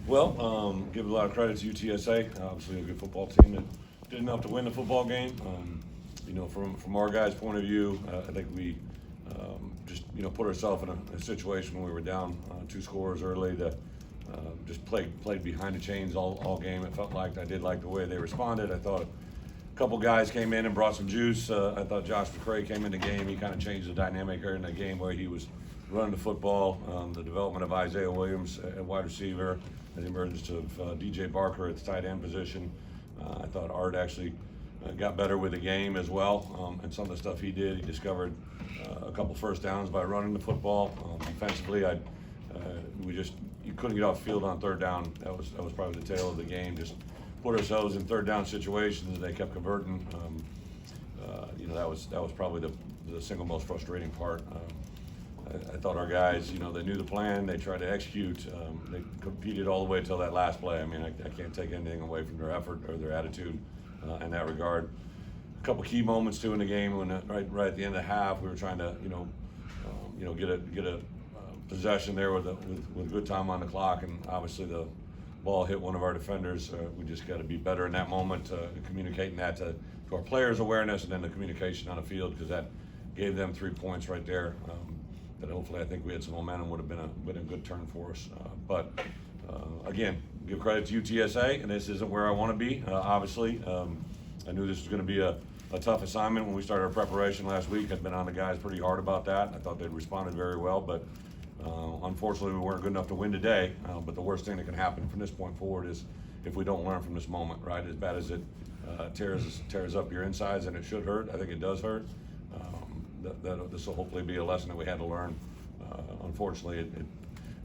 Well, give a lot of credit to UTSA. Obviously, a good football team that did enough to win the football game. From our guys' point of view, I think we just put ourselves in a situation when we were down 2 scores early to just played behind the chains all game. It felt like I did like the way they responded. I thought a couple guys came in and brought some juice. I thought Josh McCray came in the game. He kind of changed the dynamic here in the game where he was running the football. The development of Isaiah Williams at wide receiver, and the emergence of DJ Barker at the tight end position. I thought Art actually got better with the game as well, and some of the stuff he did. He discovered a couple first downs by running the football. Defensively, you couldn't get off the field on 3rd down. That was probably the tail of the game. Just put ourselves in 3rd down situations, and they kept converting. That was probably the single most frustrating part. I thought our guys, they knew the plan. They tried to execute. They competed all the way till that last play. I mean, I can't take anything away from their effort or their attitude in that regard. A couple key moments too in the game when right at the end of the half, we were trying to get a possession there with good time on the clock, and obviously the ball hit one of our defenders. We just got to be better in that moment, communicating that to our players' awareness, and then the communication on the field, because that gave them 3 points right there. That hopefully I think we had some momentum would have been a good turn for us. But again, give credit to UTSA, and this isn't where I want to be. Obviously, I knew this was going to be a tough assignment when we started our preparation last week. I'd been on the guys pretty hard about that. I thought they'd responded very well, but unfortunately we weren't good enough to win today. But the worst thing that can happen from this point forward is if we don't learn from this moment, right? As bad as it tears up your insides, and it should hurt. I think it does hurt. This will hopefully be a lesson that we had to learn. Unfortunately,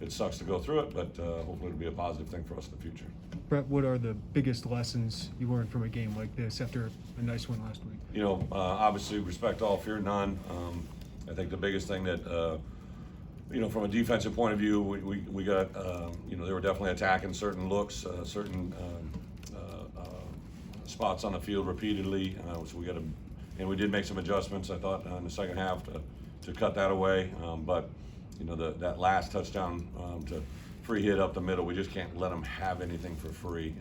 it sucks to go through it, but hopefully it'll be a positive thing for us in the future. Bret, what are the biggest lessons you learned from a game like this after a nice win last week? Obviously respect all, fear none. I think the biggest thing that, from a defensive point of view, we got, they were definitely attacking certain looks, certain spots on the field repeatedly. So and we did make some adjustments, I thought, in the second half to cut that away. But that last touchdown to free hit up the middle, we just can't let them have anything for free.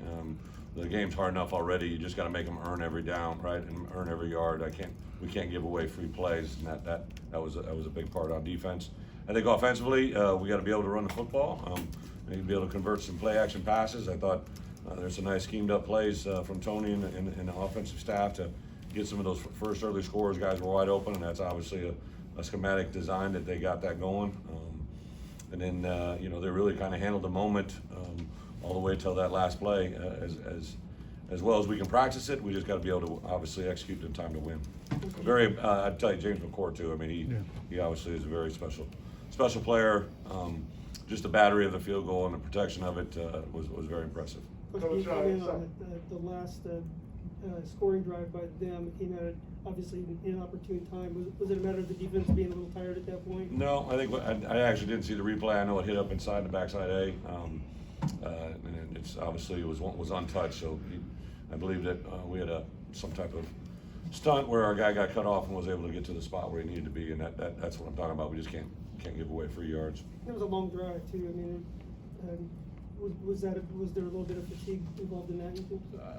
The game's hard enough already. You just got to make them earn every down, right, and earn every yard. We can't give away free plays, and that was a big part on defense. I think offensively, we got to be able to run the football, and be able to convert some play action passes. I thought there's some nice schemed up plays from Tony and the offensive staff to get some of those first early scores. Guys were wide open, and that's obviously a schematic design that they got that going. And then they really kind of handled the moment all the way till that last play as well as we can practice it. We just got to be able to obviously execute in time to win. I'd tell you James McCourt too. I mean, he obviously is a very special player. Just the battery of the field goal and the protection of it was very impressive. Coach, the last scoring drive by them came at obviously an inopportune time. Was it a matter of the defense being a little tired at that point? No, I think I actually didn't see the replay. I know it hit up inside the backside A, and it's obviously it was untouched. So I believe that we had some type of stunt where our guy got cut off and was able to get to the spot where he needed to be, and that's what I'm talking about. We just can't give away free yards. It was a long drive too. I mean, was there a little bit of fatigue involved in that?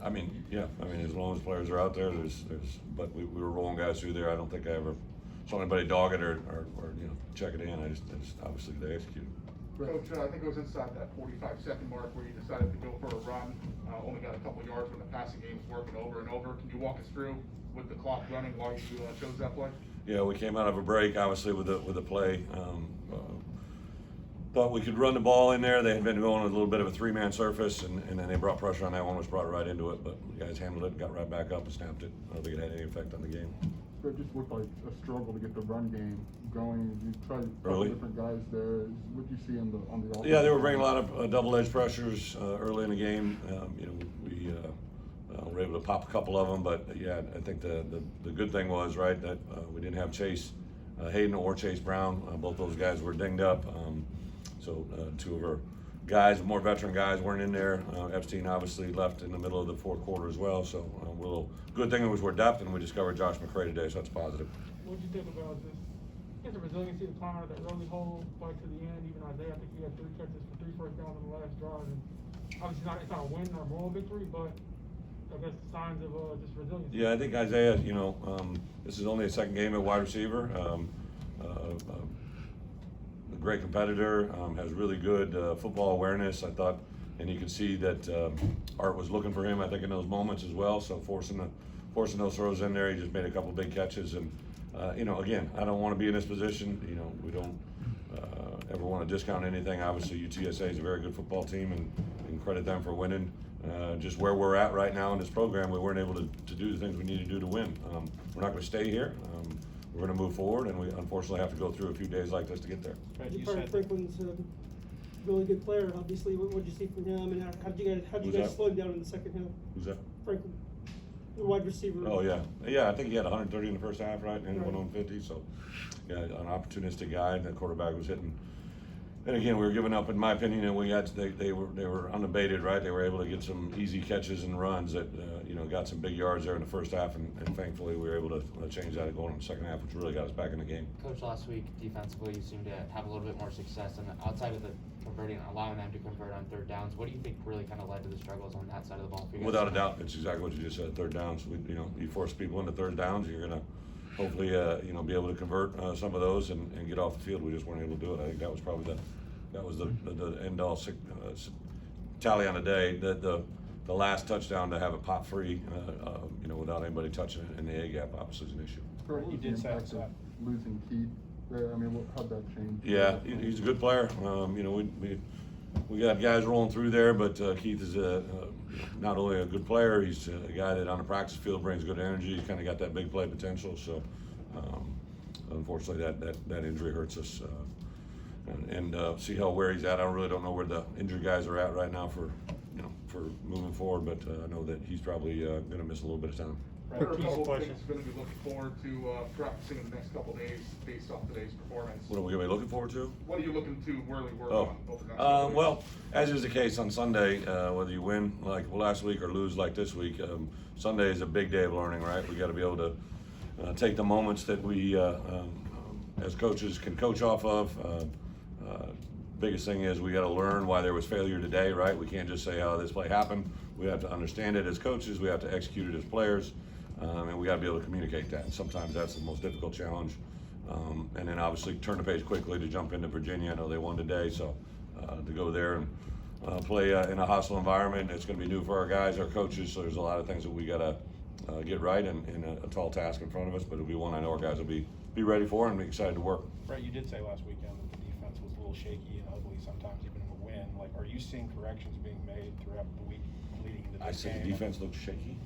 I mean, yeah. I mean, as long as players are out there, but we were rolling guys through there. I don't think I ever saw anybody dog it or check it in. I just obviously they executed. Coach, I think it was inside that 45-second mark where you decided to go for a run. Only got a couple yards when the passing game was working over and over. Can you walk us through with the clock running why you chose that play? Yeah, we came out of a break, obviously, with the play. Thought we could run the ball in there. They had been going a little bit of a 3-man surface, and then they brought pressure on that one, was brought right into it. But the guys handled it and got right back up and snapped it. I don't think it had any effect on the game. So it just looked like a struggle to get the run game going. You tried a couple different guys there. What did you see on the offense? Yeah, they were bringing a lot of double-edged pressures early in the game. We were able to pop a couple of them, but yeah, I think the good thing was right that we didn't have Chase Hayden or Chase Brown. Both those guys were dinged up. So 2 of our guys, more veteran guys, weren't in there. Epstein obviously left in the middle of the 4th quarter as well. So good thing was we're depth, and we discovered Josh McCray today, so that's positive. What did you think about the resiliency of climbing out that early hole right to the end? Even Isaiah, I think he had 3 catches for 3 first downs on the last drive. And obviously it's not a win or a moral victory, but I guess signs of just resilience. Yeah, I think Isaiah, this is only a second game at wide receiver. A great competitor, has really good football awareness, I thought, and you could see that Art was looking for him, I think, in those moments as well. So forcing those throws in there, he just made a couple big catches. And again, I don't want to be in this position. We don't ever want to discount anything. Obviously, UTSA is a very good football team, and credit them for winning. Just where we're at right now in this program, we weren't able to do the things we need to do to win. We're not going to stay here. We're going to move forward, and we unfortunately have to go through a few days like this to get there. Franklin's a really good player. Obviously, what did you see from him, and how did you guys slow him down in the second half? Who's that? Franklin, the wide receiver. Oh yeah. I think he had 130 in the first half, right, and Right. 150. So, yeah, an opportunistic guy, and the quarterback was hitting. And again, we were giving up, in my opinion, and they were unabated, right? They were able to get some easy catches and runs that got some big yards there in the first half, and thankfully we were able to change that and go in the second half, which really got us back in the game. Coach, last week defensively you seemed to have a little bit more success, and outside of the converting, allowing them to convert on third downs, what do you think really kind of led to the struggles on that side of the ball for you guys? Without a doubt, it's exactly what you just said. Third downs. You force people into third downs, you're gonna hopefully be able to convert some of those and get off the field. We just weren't able to do it. I think that was probably the end all tally on the day. The last touchdown to have it pop free, without anybody touching it in the A gap, obviously is an issue. What was the impact of losing Keith there? I mean, how'd that change? Yeah, he's a good player. We got guys rolling through there, but Keith is not only a good player, he's a guy that on the practice field brings good energy. He's kind of got that big play potential. So unfortunately, that injury hurts us. And see where he's at. I really don't know where the injured guys are at right now for moving forward, but I know that he's probably going to miss a little bit of time. What are a couple of things going to be looking forward to practicing in the next couple of days based off today's performance? What are we going to be looking forward to? What are you looking to really work on over the next couple of days? Well, as is the case on Sunday, whether you win like last week or lose like this week, Sunday is a big day of learning, right? We got to be able to take the moments that we, as coaches, can coach off of. Biggest thing is we got to learn why there was failure today, right? We can't just say, "Oh, this play happened." We have to understand it as coaches. We have to execute it as players, and we got to be able to communicate that. And sometimes that's the most difficult challenge. And then obviously turn the page quickly to jump into Virginia. I know they won today, so to go there and play in a hostile environment, it's going to be new for our guys, our coaches. So there's a lot of things that we got to get right, and a tall task in front of us. But it'll be one I know our guys will be ready for and be excited to work. Right, you did say last weekend that the defense was a little shaky and ugly sometimes, even in a win. Like, are you seeing corrections being made throughout the week leading into I this said game? the defense looks shaky.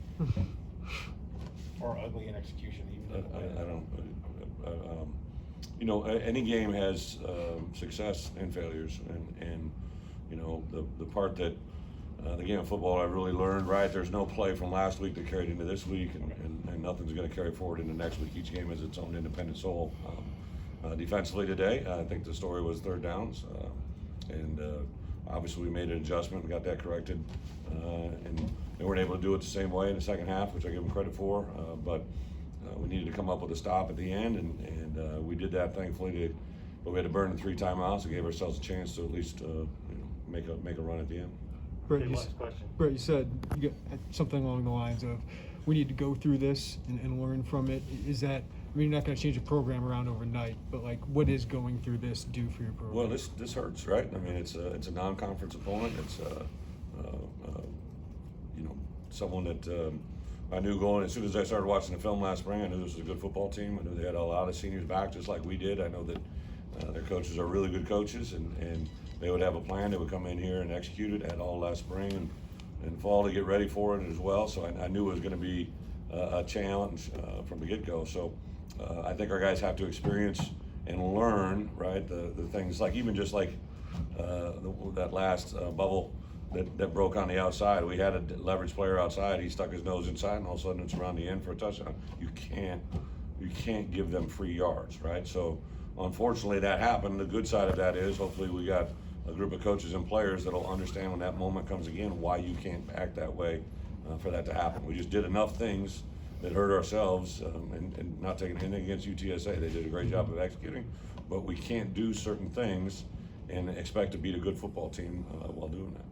Or ugly in execution, even in a win? I don't. Any game has success and failures, and the part that the game of football I've really learned, right? There's no play from last week that carried into this week, and nothing's going to carry forward into next week. Each game has its own independent soul. Defensively today, I think the story was third downs, and obviously we made an adjustment and got that corrected, and they weren't able to do it the same way in the second half, which I give them credit for, but we needed to come up with a stop at the end, and we did that thankfully. But we had to burn the 3 timeouts and gave ourselves a chance to at least make a run at the end. Brett, you said you got something along the lines of we need to go through this and learn from it. Is that, I mean, you're not going to change a program around overnight, but like, what is going through this do for your program? Well, this hurts, right? I mean, it's a non-conference opponent. It's someone that I knew going as soon as I started watching the film last spring. I knew this was a good football team. I knew they had a lot of seniors back, just like we did. I know that their coaches are really good coaches, and they would have a plan. They would come in here and execute it. Had all last spring and fall to get ready for it as well. So I knew it was going to be a challenge from the get-go. So I think our guys have to experience and learn, right, the things like even just like that last bubble that broke on the outside. We had a leverage player outside. He stuck his nose inside, and all of a sudden it's around the end for a touchdown. You can't give them free yards, right? So unfortunately that happened. The good side of that is hopefully we got a group of coaches and players that'll understand when that moment comes again why you can't act that way for that to happen. We just did enough things that hurt ourselves, and not taking anything against UTSA. They did a great job of executing, but we can't do certain things and expect to beat a good football team while doing that.